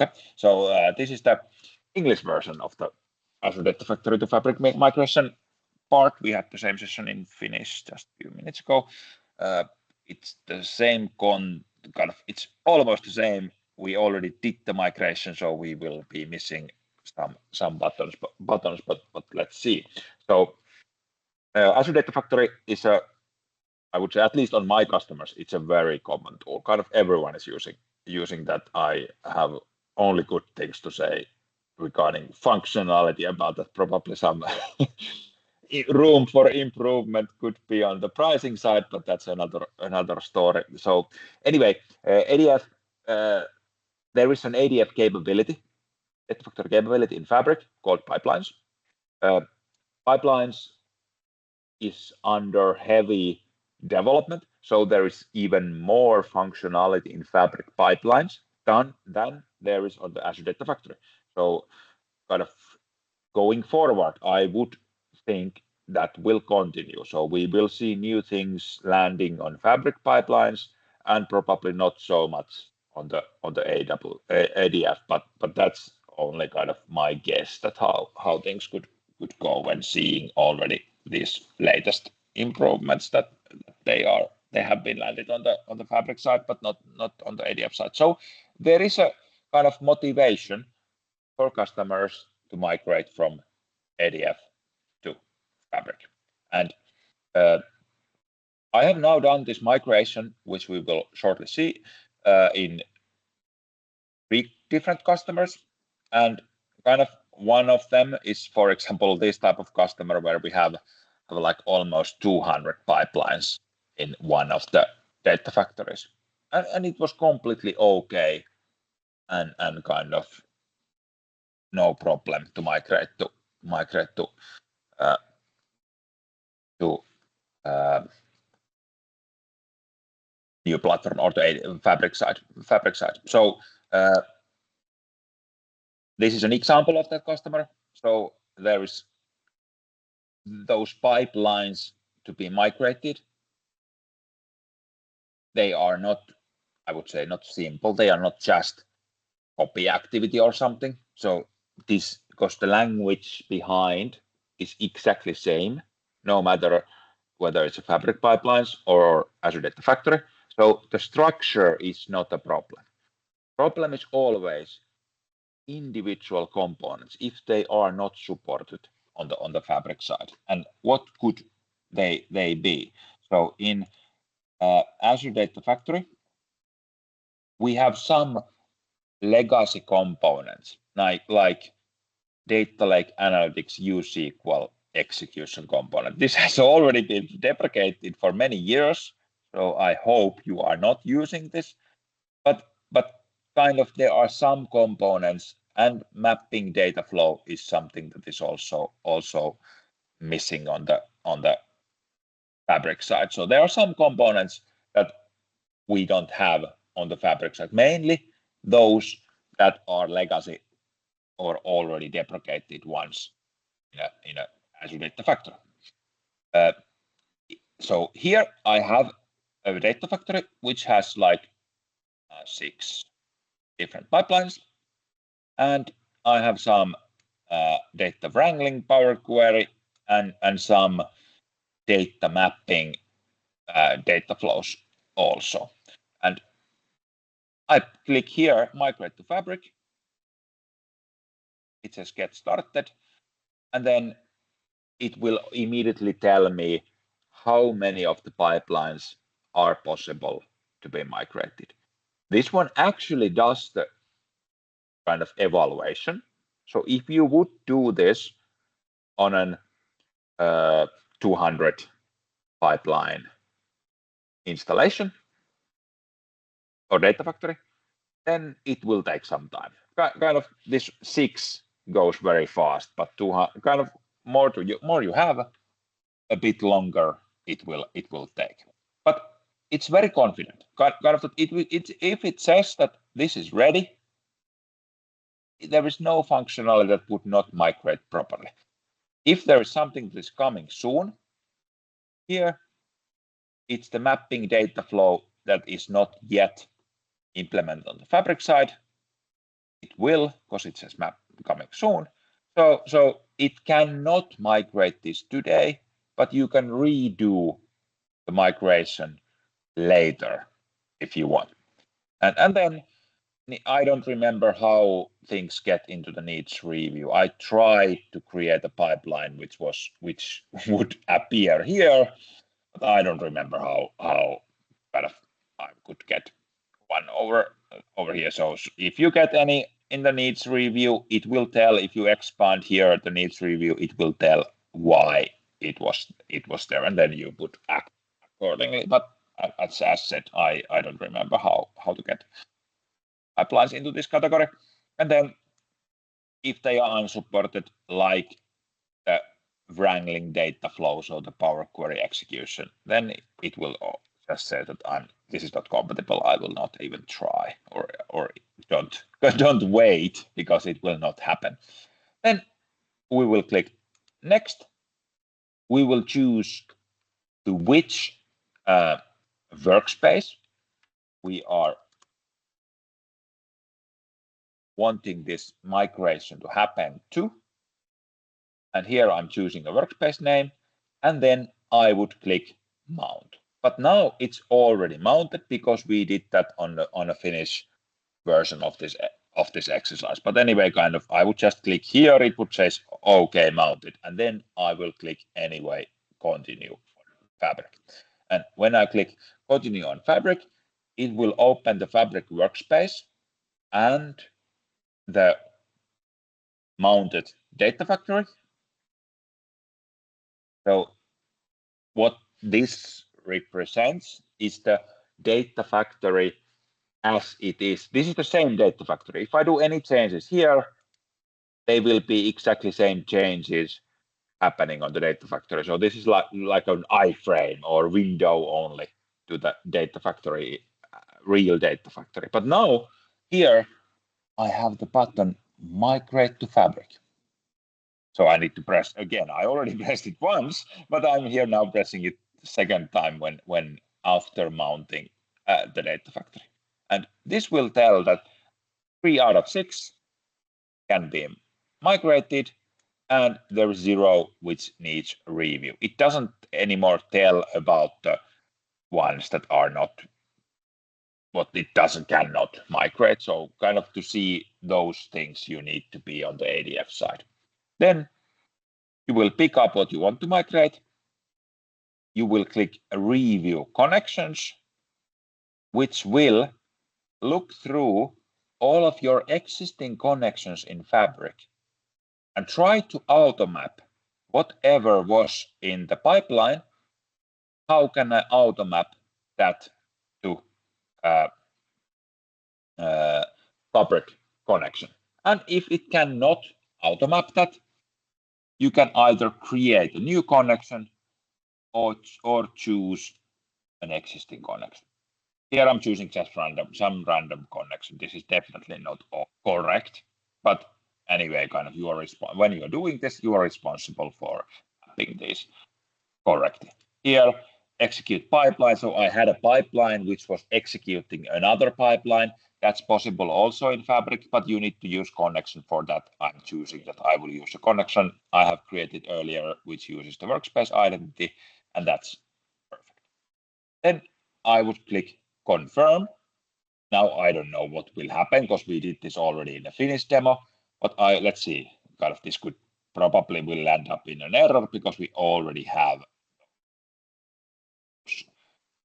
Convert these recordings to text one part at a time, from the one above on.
Okay, so this is the English version of the Azure Data Factory to Fabric migration part. We had the same session in Finnish just a few minutes ago. It's the same it's almost the same. We already did the migration, so we will be missing some buttons, but let's see. So Azure Data Factory is I would say, at least on my customers, it's a very common tool. Kind of everyone is using that. I have only good things to say regarding functionality about that. Probably some room for improvement could be on the pricing side, but that's another story. So anyway, ADF, there is an ADF capability, Data Factory capability in Fabric called pipelines. Pipelines is under heavy development, so there is even more functionality in Fabric pipelines than there is on the Azure Data Factory. So kind of going forward, I would think that will continue. So we will see new things landing on Fabric pipelines and probably not so much on the ADF, but that's only kind of my guess that how things could go when seeing already these latest improvements that they have been landed on the Fabric side, but not on the ADF side. So there is a kind of motivation for customers to migrate from ADF to Fabric. And I have now done this migration, which we will shortly see, in 3 different customers. And kind of one of them is, for example, this type of customer where we have like almost 200 pipelines in one of the data factories. And it was completely okay and kind of no problem to migrate to new platform or the Fabric side. So this is an example of that customer. So there is those pipelines to be migrated. They are not, I would say, not simple. They are not just copy activity or something. So this, because the language behind is exactly same, no matter whether it's a Fabric pipelines or Azure Data Factory. So the structure is not a problem. Problem is always individual components if they are not supported on the Fabric side, and what could they be? So in Azure Data Factory, we have some legacy components like Data Lake Analytics USQL execution component. This has already been deprecated for many years, so I hope you are not using this. But kind of there are some components, and mapping data flow is something that is also missing on the Fabric side. So there are some components that we don't have on the Fabric side, mainly those that are legacy or already deprecated ones in a Azure Data Factory. So here I have a data factory which has like 6 different pipelines, and I have some data wrangling Power Query and some data mapping data flows also. And I click here, migrate to Fabric. It says get started, and then it will immediately tell me how many of the pipelines are possible to be migrated. This one actually does the kind of evaluation. So if you would do this on an 200 pipeline installation or data factory, then it will take some time. Kind of this 6 goes very fast, but 200 kind of more you have, a bit longer it will take. But it's very confident. Kind of that if it says that this is ready, there is no functionality that would not migrate properly. If there is something that is coming soon, here it's the mapping data flow that is not yet implemented on the Fabric side. it will, because it says map coming soon. So it cannot migrate this today, but you can redo the migration later if you want. And then I don't remember how things get into the needs review. I tried to create a pipeline which would appear here, but I don't remember how kind of I could get one over here. So if you get any in the needs review, it will tell. If you expand here the needs review, it will tell why it was there, and then you would act accordingly. But as said, I don't remember how to get pipelines into this category. And then if they are unsupported, like the wrangling data flow, so the Power Query execution, then it will just say that this is not compatible. I will not even try, or don't wait, because it will not happen. Then we will click next. We will choose to which workspace we are wanting this migration to happen to. And here I'm choosing a workspace name, and then I would click mount. But now it's already mounted because we did that on a Finnish version of this exercise. But anyway, kind of, I would just click here. It would say OK, mounted, and then I will click anyway continue on Fabric. And when I click continue on Fabric, it will open the Fabric workspace and the mounted data factory. So what this represents is the data factory as it is. This is the same data factory. If I do any changes here, they will be exactly same changes happening on the data factory. So this is like an iframe or window only to the data factory, real data factory. But now here I have the button migrate to Fabric. So I need to press again. I already pressed it once, but I'm here now pressing it the second time when after mounting the data factory. And this will tell that 3 out of 6 can be migrated, and there is 0 which needs review. It doesn't anymore tell about the ones that are not, what it cannot migrate. So kind of to see those things, you need to be on the ADF side. Then you will pick up what you want to migrate. You will click review connections, which will look through all of your existing connections in Fabric and try to automap whatever was in the pipeline. How can I automap that to Fabric connection? And if it cannot automap that, you can either create a new connection or choose an existing connection. Here I'm choosing just some random connection. This is definitely not correct, but anyway, kind of when you are doing this, you are responsible for mapping this correctly. Here, execute pipeline. So I had a pipeline which was executing another pipeline. That's possible also in Fabric, but you need to use connection for that. I'm choosing that I will use a connection I have created earlier, which uses the workspace identity, and that's perfect. Then I would click confirm. Now I don't know what will happen because we did this already in the Finnish demo, but let's see, kind of this could probably will end up in an error because we already have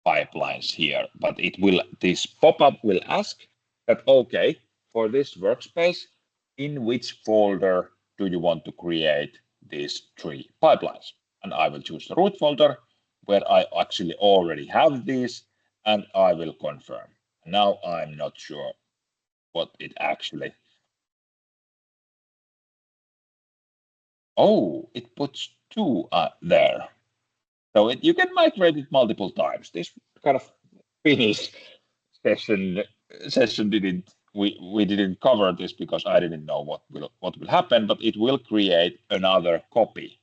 pipelines here, but this pop-up will ask that, okay, for this workspace, in which folder do you want to create these 3 pipelines? And I will choose the root folder where I actually already have these, and I will confirm. Now I'm not sure what it actually. Oh, it puts 2 there. So you can migrate it multiple times. This kind of Finnish session we didn't cover this because I didn't know what will happen, but it will create another copy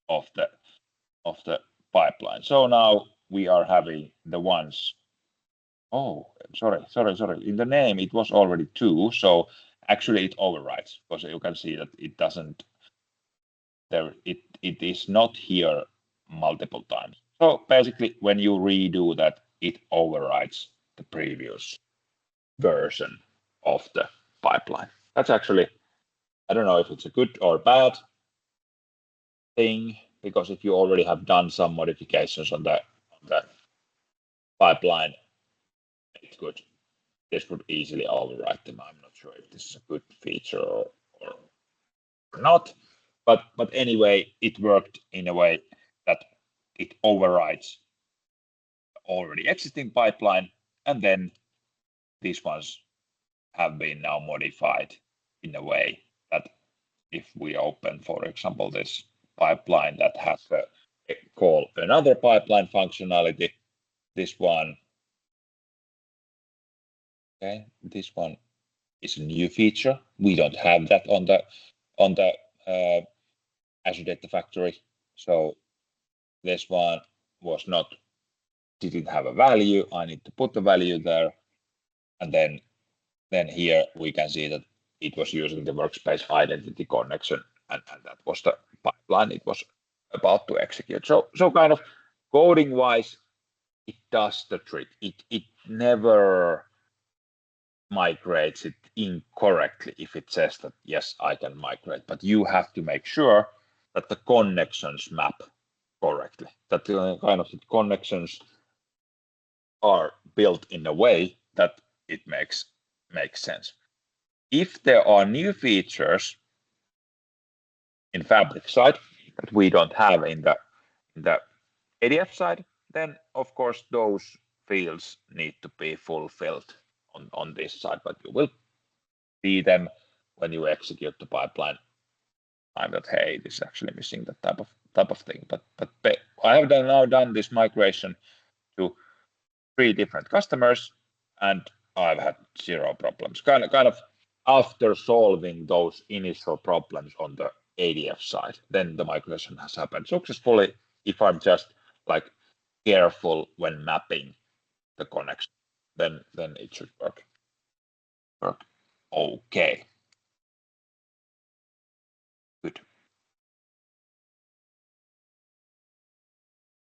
of the pipeline. So now we are having the ones. Oh, sorry. In the name it was already 2. So actually it overrides, because you can see that it doesn't, it is not here multiple times. So basically, when you redo that, it overrides the previous version of the pipeline. That's actually, I don't know if it's a good or bad thing, because if you already have done some modifications on the pipeline, it's good. This would easily override them. I'm not sure if this is a good feature or not, but anyway, it worked in a way that it overrides already existing pipeline, and then these ones have been now modified in a way that if we open, for example, this pipeline that has a call another pipeline functionality, this one, okay, this one is a new feature. We don't have that on the Azure Data Factory, so this one was not, didn't have a value. I need to put the value there, and then here we can see that it was using the workspace identity connection, and that was the pipeline it was about to execute. So kind of coding wise, it does the trick. It never migrates it incorrectly if it says that yes, I can migrate, but you have to make sure that the connections map correctly, that the kind of the connections are built in a way that it makes sense. If there are new features in Fabric side that we don't have in the ADF side, then of course those fields need to be fulfilled on this side, but you will see them when you execute the pipeline. I'm that, hey, this is actually missing that type of thing. But I have now done this migration to 3 different customers, and I've had 0 problems. Kind of after solving those initial problems on the ADF side, then the migration has happened successfully. If I'm just like careful when mapping the connection, then it should work okay.